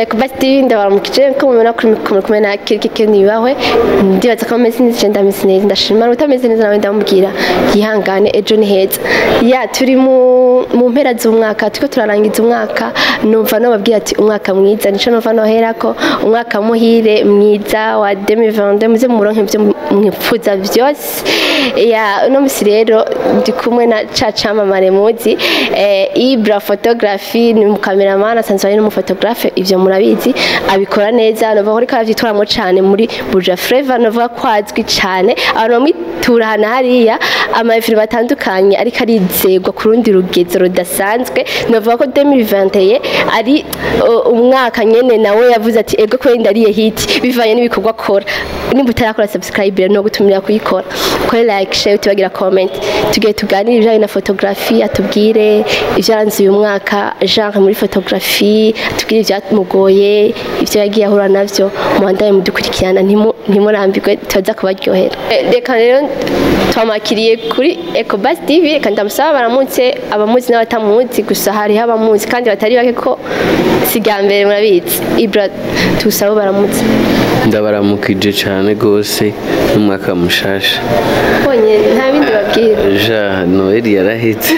Ecobus Tv ndabaramukije ko mubona kumwe na kirike nibawe ndibaza ko ameze neza ndameze neza ndashima utameze neza nawe ndamubwira yihangane ejo ni heza ya turi mu mpera z'umwaka tuko turarangiza umwaka numva no babwira ati umwaka mwiza nico numva no herako umwaka muhire mwiza wa 2022 muze muronke byo mwipfuza byose ya no musi rero ndi kumwe na Cameraman muzi Ibra photography ni cameraman asanzwe ari n'umufotographe ivyo murabizi abikora neza no bakora kavyitwaramo cyane muri Buja Flavor no vuga kwazwi cyane abantu miturana hariya amafiri batandukanye ariko arizegwa ku rundi rugezo rudasanzwe no vuga ko 2021 ari umwaka nyene nawe yavuze ati ego ko ndariye hit bivanye n'ibikorwa akora nimba utarakora subscribe no gutumira kuyikora ko like share tubagira comment tugiye tuganira ibijanye na photography atubwire ivyaranze uyu mwaka genre muri photography tubwire ivyamugoye ivyo yagiye ahura navyo muhandaye mudukurikirana ntimurambirwe tuza kubaryohera reka rero twamakiriye kuri Ecobus Tv kandi amusaba baramutse abamuzi n'abatamuzi gusa hari abamuzi kandi batari bake ko sigambere murabizi Ibra tusaba baramutse ndabaramukije cyane gose n'umwaka mushasha bonye nta bindi babwira ja Noel yarahetse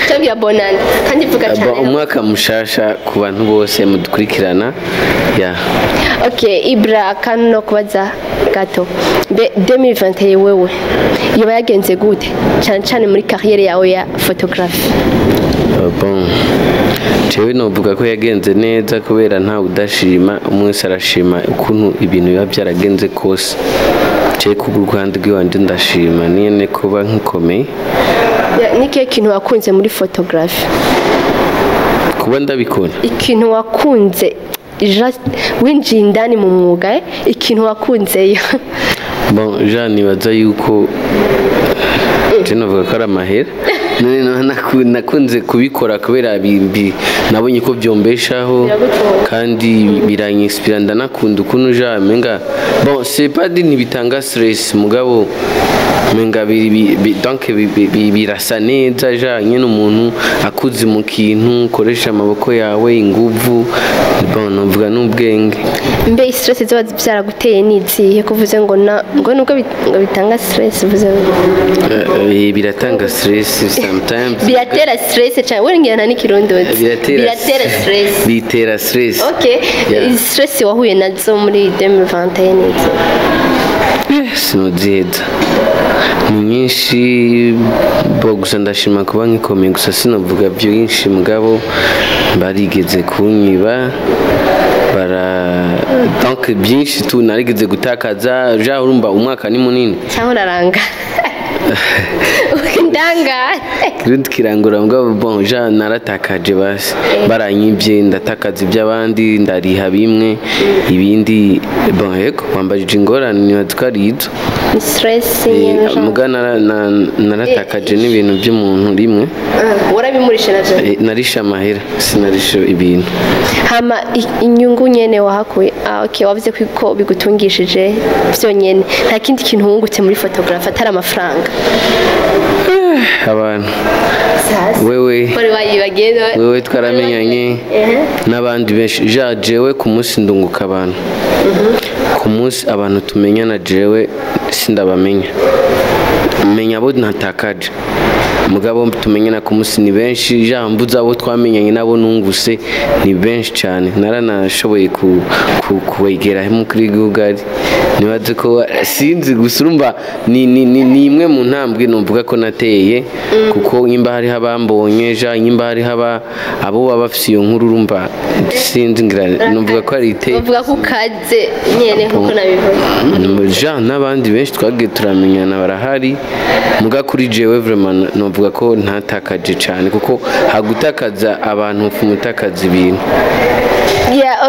cyabwira bonani kandi vuga cyane umwaka mushasha ku bantu bose mudukurikirana ya okay Ibra kano kubaza gato 2021 wewe yoba yagenze gute cyane muri carrière yawe ya photography bon jewe novuga ko yagenze neza kubera nta udashima umwese arashima ukuntu ibintu biba byaragenze kose je ku Rwanda rw'iwanje ndashima nyene kuba nkikomeye nike kintu wakunze muri photography kuba ndabikora ikintu wakunze winjiye indani mu mwuga ikintu wakunzeyo bon Jean nibaza yuko je navuga ko ari amahera nakunze kubikora kubera nabonye ko byombeshaho kandi biranyispira ndanakunda ukuntu jamenga bon c'est pas dit ntibitanga stress mugabo menga donc birasa neza janye n'umuntu akuze mu kintu ukoresha amaboko yawe inguvu bon novuga n'ubwenge mbe stress ziba byaraguteye n'izihe kuvuze ngo nubwo bitanga stress uvuze biratanga stress sometimes biratera stress cyane werengera n'ikirondozi biratera stress bitera stress okay stress wahuye nazo muri 2021 n'izo sinoziheza ni nyinshi bo gusa ndashima kuba nkikomeye gusa sinavuga byinshi mugabo barigeze kunyiba donc byinshi tu narigeze gutakaza ja urumva umwaka ni munini cyangwa uraranga ndanga kirangura mugabo bon ja naratakaje basi baranyibye ndatakaza iby'abandi ndariha bimwe ibindi bon yego wambajije ingorane nibatwarizo ni stress mugana naratakaje n'ibintu by'umuntu rimwe warabimurisha navyo narisha amahera sinarisha ibintu hama inyungu nyene wahakuye okay wavuze ko bigutungishije byonyene nta kindi kintu wungutse muri photography atari amafaranga abantu wewe twaramenyanye n'abandi benshi jewe ku munsi ndunguka abantu ku munsi abantu tumenyana jewe sindabamenya menya abo natakaje mugabo tumenyana ku munsi ni benshi jambuza abo twamenyanye nabo nunguse ni benshi cyane naranashoboye kuwegera mu kuri Google nibaze ko sinzi gusurumba ni imwe mu ntambwe numvuga ko nateye kuko imba hari habambonye imba hari haba abo babafise iyo nkuru urumva sinzi ngira numvuga ko ari iteye uvuga ko kaze nyene nkuko nabivuga Jean n'abandi benshi twagiye turamenyana barahari muga kuri jewe vraiment numvuga ko ntatakaje cyane kuko hagutakaza abantu kumutakaza ibintu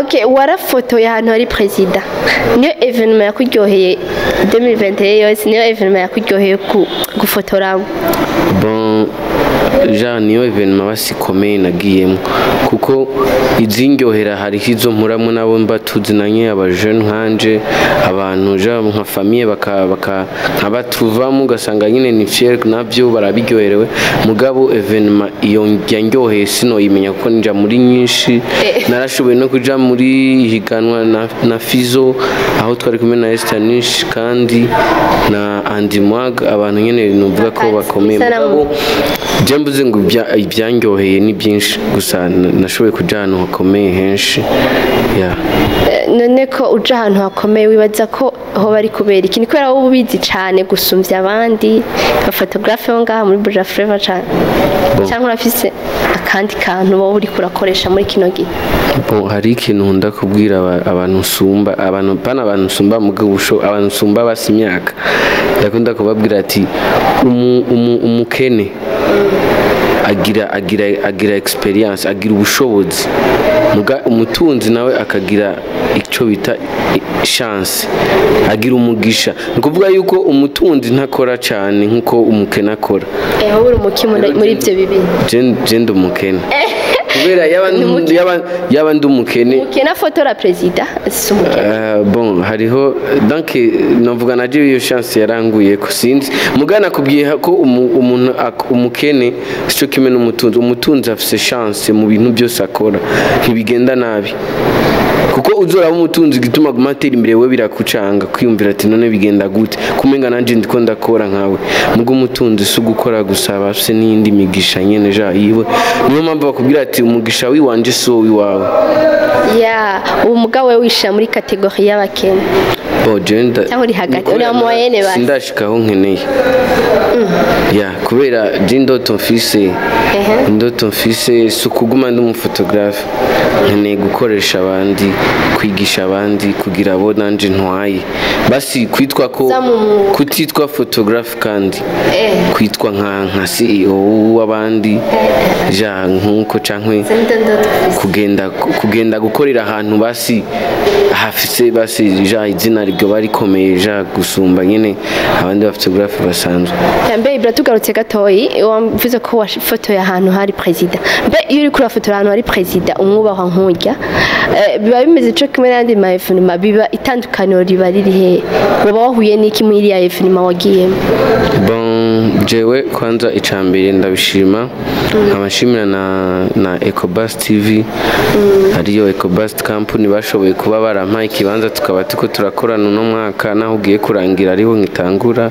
okay warafoto y'ahantu hari president niyo evenement yakuryoheye 2021 yose niyo evenement yakuryoheye gufotora bon ja niyo evenement basikomeye nagiyemo kuko izindyohera hari hizo mpuramwe nabo mbatuzananye abajeune nkanje abantu ja nka famille baka nkabatuvamo ugasanga nyine ni fier nabyo barabiryoherewe mugabo evenement iyo njyanyoheye sino yimenya kuko ninja muri nyinshi narashoboye no kuja muri higanwa na Fizo aho twari kumwe na Estanish kandi na Andy Mwag abantu nyene numvuga ko bakomeye mugabo Jembuze ngo ibyanyoheye ni byinshi gusa nashoboye kuja ahantu hakomeye henshi ya none ko uja ahantu hakomeye wibaza ko ho bari kubera iki ni kwera wowe ubizi cyane gusumvya abandi ka photographe ho ngaha muri Buja Flavor cyane cyangwa urafise akandi kantu wowe uri kurakoresha muri kino gihe hari ikintu nkunda kubwira abantu nsumba abantu pana abantu nsumba mu gusho abantu nsumba basi imyaka ndakunda kubabwira ati umukene agira experience agira ubushobozi muga umutunzi nawe akagira icyo bita chance agira umugisha nukuvuga yuko umutunzi ntakora cyane nkuko umukene akora wowe uri umukimo muri ibyo bibi je umukene kubera yaba ndumukene ukena foto la president bon hariho donc novuga naje iyo chance yaranguye ko sinzi mugana kubwiye ko umuntu umukene cyo kimwe n'umutunzi afise chance mu bintu byose akora ntibigenda nabi kuko uzora umutunzi gituma gumatera imbere we birakucanga kwiyumvira ati none bigenda gute kumenga nanje ndiko ndakora nkawe mugo umutunzi su gukora gusaba afise n'indi migisha nyene ja yiwe niyo mpamvu bakubwira ati umugisha wiwanje so wiwawe ya umugabo we wisha muri kategori y'abakene gender uri hagati uri moyenne basi sindashikaho nkeneye ya kubera jindoto mfise sukuguma ndi umufotographe nkeneye gukoresha abandi kwigisha abandi kugira abo nanje ntwaye basi kwitwa ko kutitwa photographe kandi kwitwa nka CEO w'abandi ja nkuko cankwe kugenda gukorera ahantu basi hafise basi ja izina ryo barikomeye ja gusumba nyene abandi ba photographe basanzwe mbe biratugarutse gatoyi wamvuze ko wafotoye ahantu hari president mbe iyo uri kuri foto ahantu hari president umwubaho nkujya biba bimeze cyo kimwe n'andi ma evenement biba itandukaniro riba riri he baba wahuye n'iki muri ya evenement wagiyemo bon jewe kwanza icambere ndabishima abashimira na Ecobus Tv ariyo Ecobus company bashoboye kuba barampaye ikibanza tukaba tuko turakorana no mwaka naho ugiye kurangira ariho ngitangura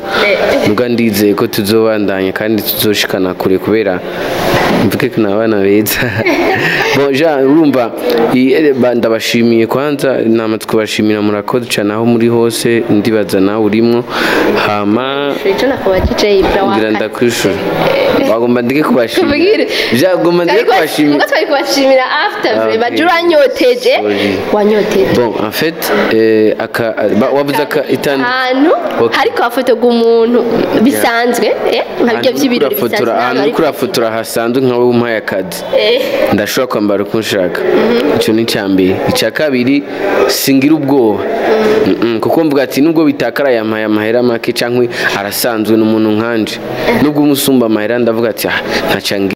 muga ndizeye ko tuzobandanya kandi tuzoshikana kure kubera mvuke ko nabana beza bon ja urumva ndabashimiye kwanza nama tukubashimira murakoze cyane aho muri hose ndibaza nawe urimo hama ngira ndakwishura bagomba ndike kubashimira jagomba ndike kubashimira muga twari kubashimira after bajura nyoteje wanyoteje bon en fait wabuza ka itanu hariko afoto gumuntu bisanzwe nkabyo by'ibirori bisanzwe ahantu kuri afotora hasanzwe nkawe umpaye akazi ndashobora kwambara uko nshaka icyo ni cyambere icya kabiri singira ubwoba kuko mvuga ati nubwo bitakara yampaye amahera make cyangwa arasanzwe n'umuntu nkanje nubwo umusumba amahera ndavuga ati ntacanga